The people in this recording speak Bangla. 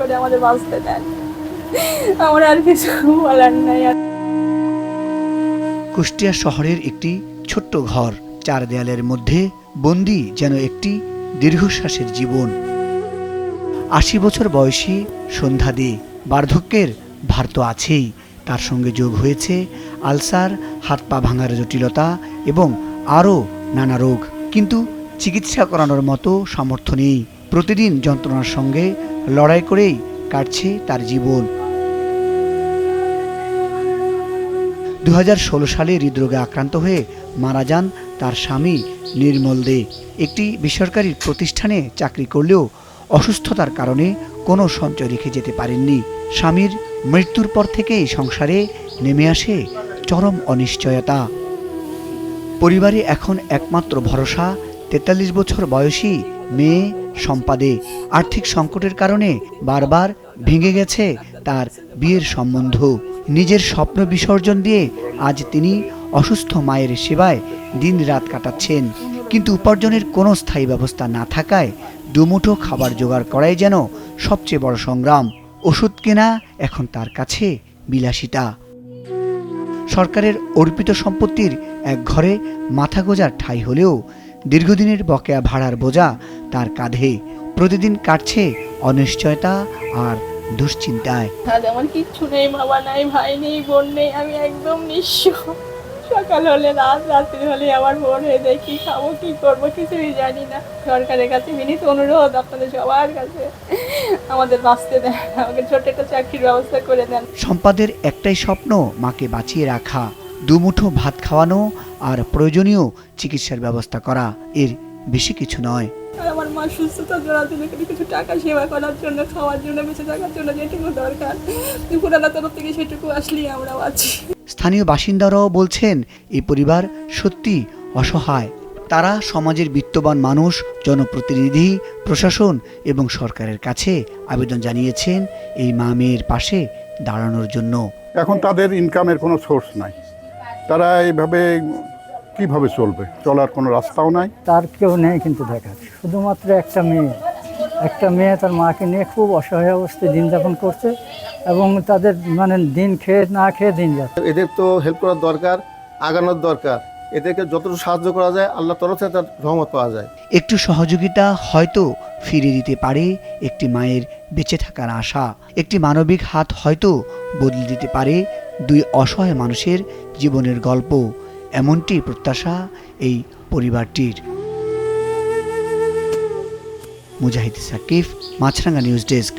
করে আমাদের বাঁচতে দেন। আমার আর কিছু বলার নাই। কুষ্টিয়া শহরের একটি ছোট্ট ঘর, চার দেয়ালের মধ্যে বন্দি যেন একটি দীর্ঘশ্বাসের জীবন। ৮০ বছর বয়সী সন্ধ্যা দে, বার্ধক্যের ভার তো আছেই, তার সঙ্গে যোগ হয়েছে আলসার, হাত পা ভাঙার জটিলতা এবং আরও নানা রোগ। কিন্তু চিকিৎসা করানোর মতো সামর্থ্য নেই। প্রতিদিন যন্ত্রণার সঙ্গে লড়াই করেই কাটছে তার জীবন। ২০১৬ সালে হৃদরোগে আক্রান্ত হয়ে মারা যান তার স্বামী নির্মল দে। একটি বেসরকারি প্রতিষ্ঠানে চাকরি করলেও অসুস্থতার কারণে কোনো সঞ্চয় রেখে যেতে পারেননি। স্বামীর মৃত্যুর পর থেকেই সংসারে নেমে আসে চরম অনিশ্চয়তা। পরিবারে এখন একমাত্র ভরসা ৪৩ বছর বয়সী মেয়ে শম্পা দে। আর্থিক সংকটের কারণে বারবার ভেঙে গেছে তার বিয়ের সম্বন্ধ। নিজের স্বপ্ন বিসর্জন দিয়ে আজ তিনি অসুস্থ মায়ের সেবায় দিনরাত কাটাচ্ছেন। কিন্তু উপার্জনের কোনো স্থায়ী ব্যবস্থা না থাকায় দুমুঠো খাবার জোগাড় করাই যেন সবচেয়ে বড় সংগ্রাম। ওষুধ কেনা এখন তার কাছে বিলাসিতা। সরকারের অর্পিত সম্পত্তির এক ঘরে মাথা গোঁজার ঠাঁই হলেও দীর্ঘদিনের বকেয়া ভাড়ার বোঝা তার কাঁধে। প্রতিদিন কাটছে অনিশ্চয়তা আর দুশ্চিন্তায়। আমার কিচ্ছু নেই, বাবা নাই, ভাই নেই, বোন নেই, আমি একদম নিঃস্ব। সকাল হলে রাত, রাত্রি হলে আবার ভোর হয়ে যায়। কি খাবো, কি করবো, কিছুই জানি না। সরকারের কাছে বিনীত অনুরোধ আপনাদের সবার কাছে, আমাদের বাঁচতে দেন, আমাকে ছোট একটা চাকরির ব্যবস্থা করে দেন। সম্পাদের একটাই স্বপ্ন মাকে বাঁচিয়ে রাখা, দুমুঠো ভাত খাওয়ানো আর প্রয়োজনীয় চিকিৎসার ব্যবস্থা করা। এর বেশি কিছু নয়। আর আমার মা সুস্থতার জন্য কিছু টাকা সেবা করার জন্য, খাওয়ার জন্য, বেঁচে থাকার জন্য যেটুকু দরকার, পুরানা তরফ থেকে সেটুকু আসলেই আমরাও আছি। স্থানীয় বাসিন্দারাও বলছেন এই পরিবার সত্যি অসহায়। তারা সমাজের বিত্তবান মানুষ, জনপ্রতিনিধি, প্রশাসন এবং সরকারের কাছে আবেদন জানিয়েছেন এই মা মেয়ের পাশে দাঁড়ানোর জন্য। এখন তাদের ইনকামের কোনো সোর্স নাই, তারা এইভাবে কিভাবে চলবে? চলার কোনো রাস্তাও নাই। তার কেউ নেই কিন্তু দেখার, শুধুমাত্র একটা মেয়ে তার মাকে নিয়ে খুব অসহায় অবস্থায় দিন যাপন করছে এবং তাদের দিন খেয়ে না খেয়ে দিন যাচ্ছে। এদের তো হেল্প করার দরকার, আগানোর দরকার। এদেরকে যতটুকু সাহায্য করা যায় আল্লাহ তরফ থেকে তার রহমত পাওয়া যায়। একটু সহযোগিতা হয়তো ফিরিয়ে দিতে পারে একটি মায়ের বেঁচে থাকার আশা। একটি মানবিক হাত হয়তো বদলে দিতে পারে দুই অসহায় মানুষের জীবনের গল্প। এমনটি প্রত্যাশা এই পরিবারটির। মুজাহিদ সাকিব, মাছরাঙ্গা নিউজ ডেস্ক।